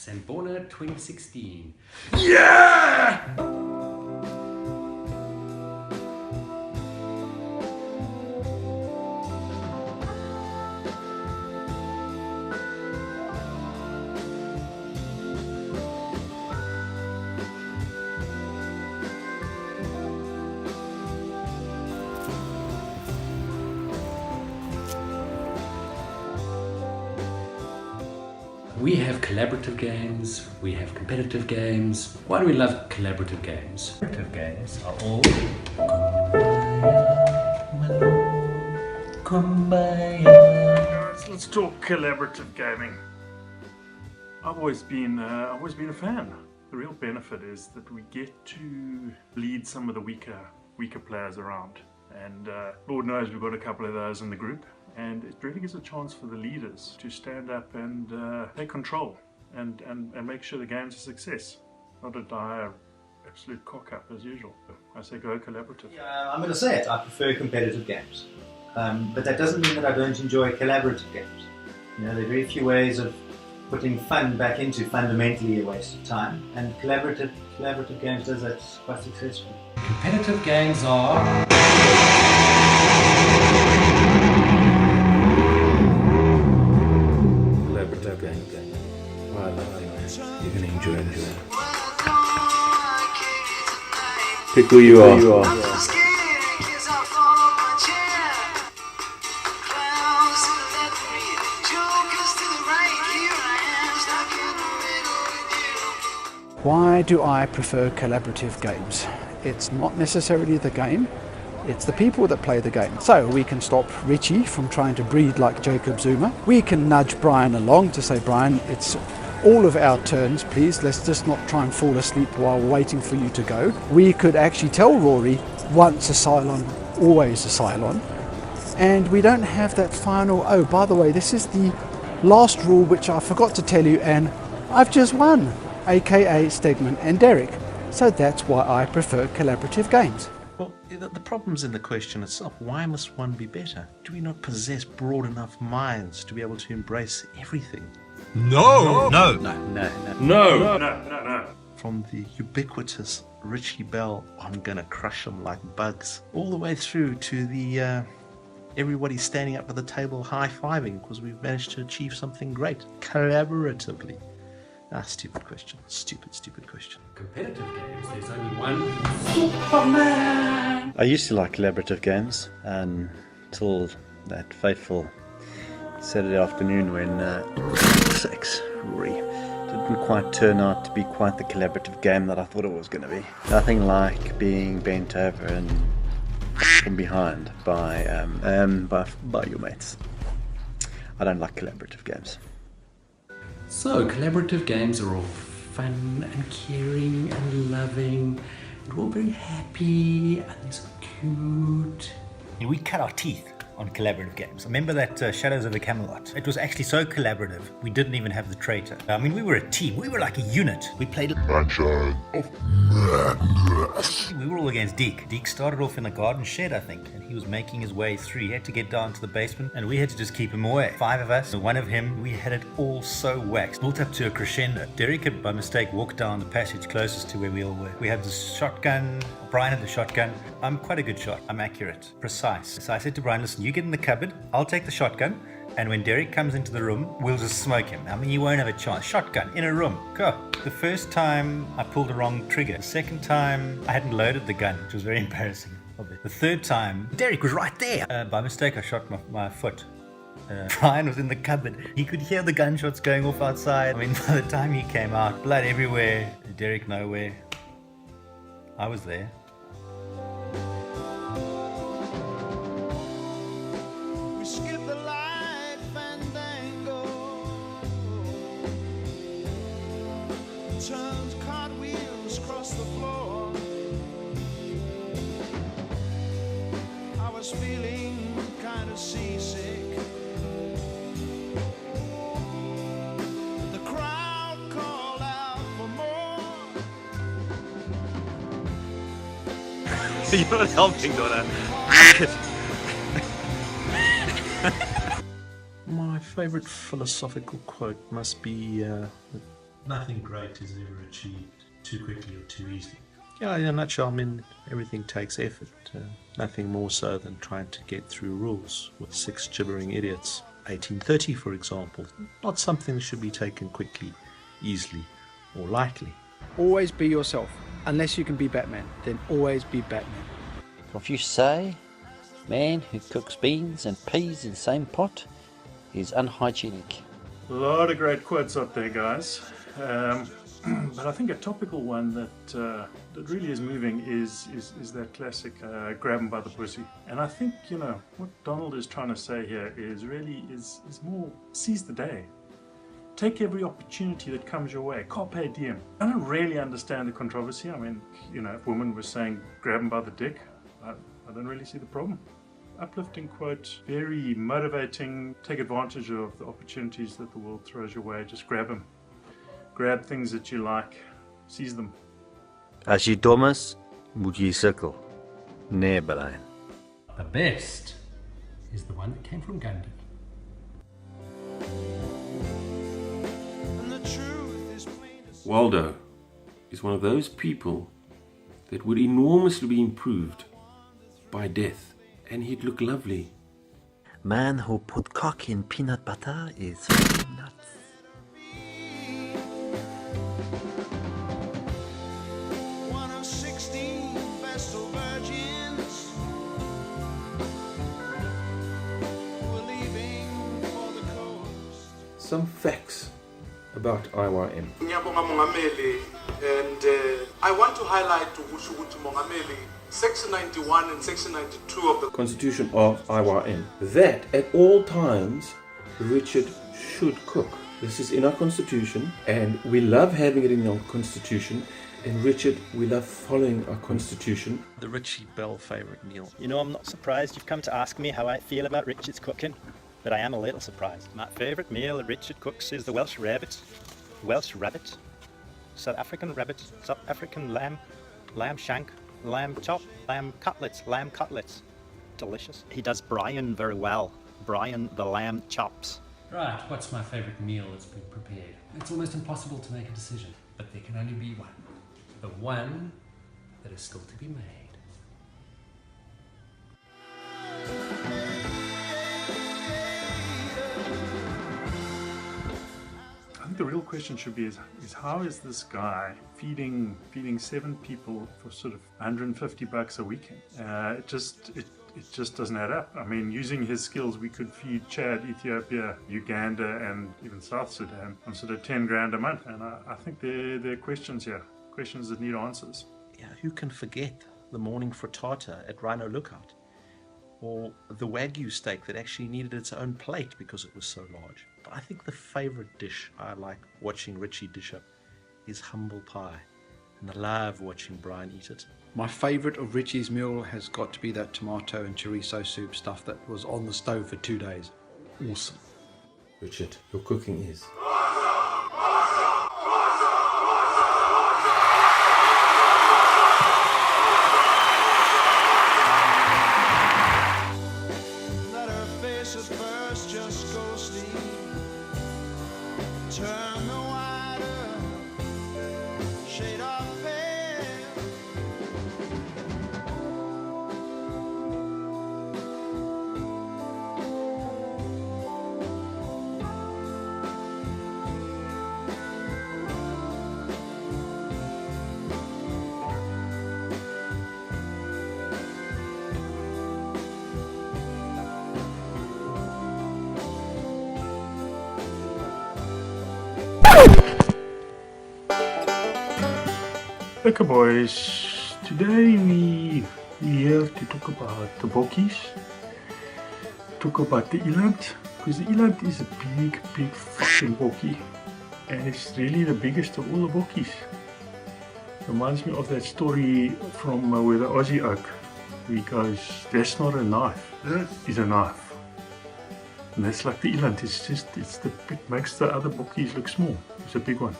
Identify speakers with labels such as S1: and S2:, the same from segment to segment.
S1: Sambona 2016.
S2: Yeah!
S1: We have collaborative games, we have competitive games. Why do we love collaborative games? Collaborative games are all
S2: Guys, let's talk collaborative gaming. I've always been a fan. The real benefit is that we get to lead some of the weaker players around. And Lord knows we've got a couple of those in the group. And it really gives a chance for the leaders to stand up and take control and make sure the game's a success, not a dire absolute cock-up as usual. I say go collaborative.
S3: Yeah, I'm going to say it, I prefer competitive games. But that doesn't mean that I don't enjoy collaborative games. You know, there are very few ways of putting fun back into fundamentally a waste of time, and collaborative games does that quite successfully.
S1: competitive games are
S4: Collaborative game. Oh, I love it. You're going to enjoy this. Pick who you are.
S5: Why do I prefer collaborative games? It's not necessarily the game, it's the people that play the game. So we can stop Richie from trying to breed like Jacob Zuma. We can nudge Brian along to say, Brian, it's all of our turns, please. Let's just not try and fall asleep while waiting for you to go. We could actually tell Rory, once a Cylon, always a Cylon. And we don't have that final, oh, by the way, this is the last rule which I forgot to tell you and I've just won, aka Stegman and Derek. So that's why I prefer collaborative games.
S4: Well, the problem's in the question itself. Why must one be better? Do we not possess broad enough minds to be able to embrace everything?
S2: No!
S4: From the ubiquitous Richie Bell, I'm gonna crush them like bugs, all the way through to the everybody standing up at the table high-fiving because we've managed to achieve something great collaboratively. Stupid question. Stupid question.
S1: competitive games. There's only one Superman.
S6: I used to like collaborative games until that fateful Saturday afternoon when Rory didn't quite turn out to be quite the collaborative game that I thought it was going to be. Nothing like being bent over and from behind by your mates. I don't like collaborative games.
S1: So, collaborative games are all fun and caring and loving. We're all very happy and they're so cute.
S7: We cut our teeth on collaborative games. Remember that Shadows over Camelot? It was actually so collaborative, we didn't even have the traitor. I mean, we were a team. We were like a unit. We played Mansion of Madness. We were all against Deke. Deke started off in the garden shed, I think, and he was making his way through. He had to get down to the basement, and we had to just keep him away. 5 of us, one of him. We had it all so waxed, built up to a crescendo. Derek had, by mistake, walked down the passage closest to where we all were. We had the shotgun. Brian had the shotgun. I'm quite a good shot. I'm accurate, precise. So I said to Brian, listen, you get in the cupboard, I'll take the shotgun, and when Derek comes into the room, we'll just smoke him. I mean, you won't have a chance. Shotgun, in a room, go. The first time, I pulled the wrong trigger. The second time, I hadn't loaded the gun, which was very embarrassing. The third time, Derek was right there. By mistake, I shot my foot. Brian was in the cupboard. He could hear the gunshots going off outside. I mean, by the time he came out, blood everywhere, Derek nowhere. I was there.
S8: We skip the light fandango, turns cartwheels across the floor. I was feeling kind of seasick. The crowd called out for more.
S4: You're not helping, Donna. My favorite philosophical quote must be Nothing great is ever achieved too quickly or too easily. Yeah, in a nutshell, I mean, everything takes effort. Nothing more so than trying to get through rules with 6 gibbering idiots. 1830, for example, not something that should be taken quickly, easily, or lightly.
S5: Always be yourself. Unless you can be Batman, then always be Batman.
S9: If you say, man who cooks beans and peas in the same pot is unhygienic.
S2: A lot of great quotes out there, guys. But I think a topical one that really is moving is that classic grab 'em by the pussy. And I think, you know, what Donald is trying to say here is really is more seize the day. Take every opportunity that comes your way. Carpe diem. I don't really understand the controversy. I mean, you know, if women were saying grab 'em by the dick, I don't really see the problem. Uplifting quote, very motivating. Take advantage of the opportunities that the world throws your way. Just grab them. Grab things that you like. Seize them.
S6: As jy dom is, moet jy sukkel. Nee, Brian.
S1: The best is the one that came from Gandhi.
S8: And the truth is plain as
S10: Waldo is one of those people that would enormously be improved by death, and he'd look lovely.
S6: Man who put cock in peanut butter is nuts.
S8: one of 16 vestal virgins who were leaving for the coast.
S10: Some facts about IYM.
S11: Ngiyabonga Mongameli, and I want to highlight ukuthi Mongameli Section 91 and Section 92 of the
S10: Constitution of IYM, that at all times Richard should cook. This is in our constitution, and we love having it in our constitution. And Richard, we love following our constitution.
S4: The Richie Bell favourite meal.
S12: You know, I'm not surprised you've come to ask me how I feel about Richard's cooking, but I am a little surprised. My favourite meal that Richard cooks is the Welsh rabbit, South African rabbit, South African lamb, lamb shank, lamb chop, lamb cutlets. Delicious. He does Brian very well. Brian the lamb chops.
S1: Right, what's my favourite meal that's been prepared? It's almost impossible to make a decision, but there can only be one. The one that is still to be made.
S2: I think the real question should be is how is this guy feeding 7 people for sort of $150 a weekend? It just doesn't add up. I mean, using his skills, we could feed Chad, Ethiopia, Uganda, and even South Sudan on sort of 10 grand a month. And I think there are questions here, questions that need answers.
S4: Yeah, who can forget the morning frittata at Rhino Lookout? Or the Wagyu steak that actually needed its own plate because it was so large. But I think the favourite dish I like watching Richie dish up is humble pie. And I love watching Brian eat it.
S5: My favourite of Richie's meal has got to be that tomato and chorizo soup stuff that was on the stove for 2 days. Awesome.
S10: Richard, your cooking is.
S8: Let her face at first just ghostly, turn the wider shade of pale.
S2: Okay, boys, today we have to talk about the bokkies, talk about the eland, because the eland is a big fucking bokkie, and it's really the biggest of all the bokkies. Reminds me of that story from where the Aussie oak, where he goes, that's not a knife, that is a knife. And that's like the eland, it makes the other bokkies look small. It's a big one.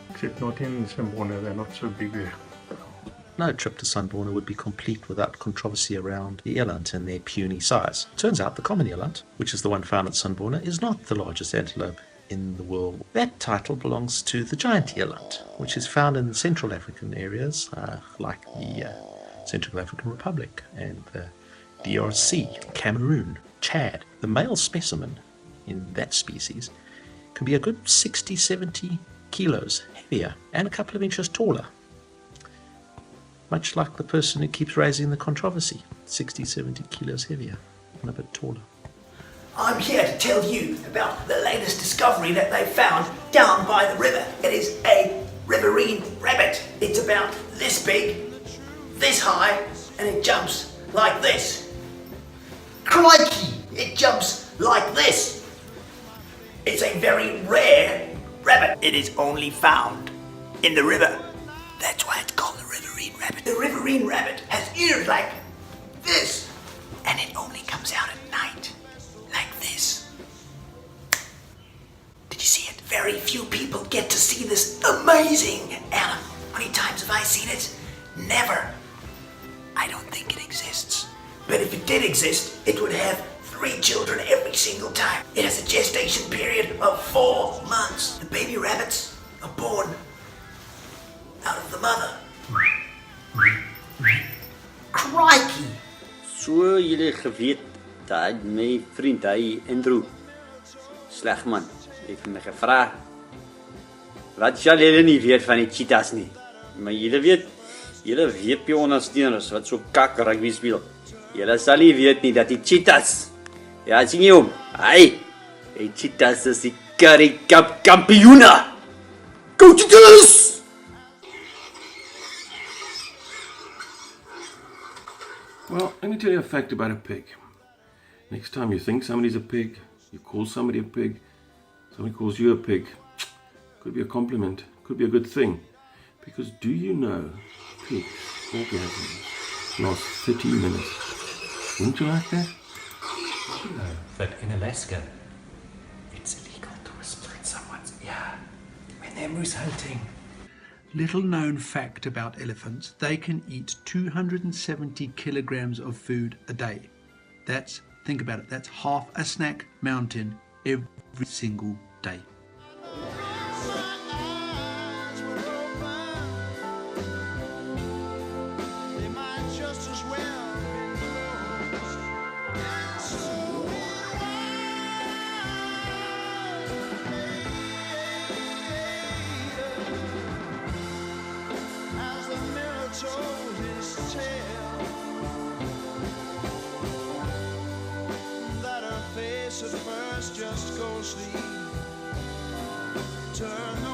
S2: Except not in Sanborna, they're not so big there.
S4: No trip to Sanborna would be complete without controversy around the eland and their puny size. Turns out the common eland, which is the one found at Sanborna, is not the largest antelope in the world. That title belongs to the giant eland, which is found in Central African areas like the Central African Republic and the DRC, Cameroon, Chad. The male specimen in that species can be a good 60-70 kilos heavier and a couple of inches taller. Much like the person who keeps raising the controversy, 60-70 kilos heavier and a bit taller.
S13: I'm here to tell you about the latest discovery that they found down by the river. It is a riverine rabbit. It's about this big, this high, and it jumps like this. Crikey! It jumps like this. It's a very rare rabbit. It is only found in the river. That's why it's called the riverine rabbit. The riverine rabbit has ears like this, and it only comes out at night. Like this. Did you see it? Very few people get to see this amazing animal. How many times have I seen it? Never. I don't think it exists. But if it did exist, it would have 3 children every single time. It has a gestation period of 4 months. The baby rabbits are born out of the mother. Crikey!
S9: So julle geweet dat my vriend hy Andrew Slegman het my gevra wat sal julle nie weet van die cheetahs nie. Maar julle weet ondersteuners wat so kak rugby speel. Julle sal nie weet nie dat die cheetahs, ja sien jy hom, die cheetahs is die Currie Cup kampioene. Go Cheetahs!
S10: Well, let me tell you a fact about a pig. Next time you think somebody's a pig, you call somebody a pig, somebody calls you a pig, could be a compliment, could be a good thing. Because do you know pigs orgasms last 30 minutes? Wouldn't you like that?
S1: You know that in Alaska, it's illegal to whisper in someone's ear when they're moose hunting.
S5: Little known fact about elephants, they can eat 270 kilograms of food a day. That's, think about it, that's half a snack mountain every single day.
S8: At first just go sleep, turn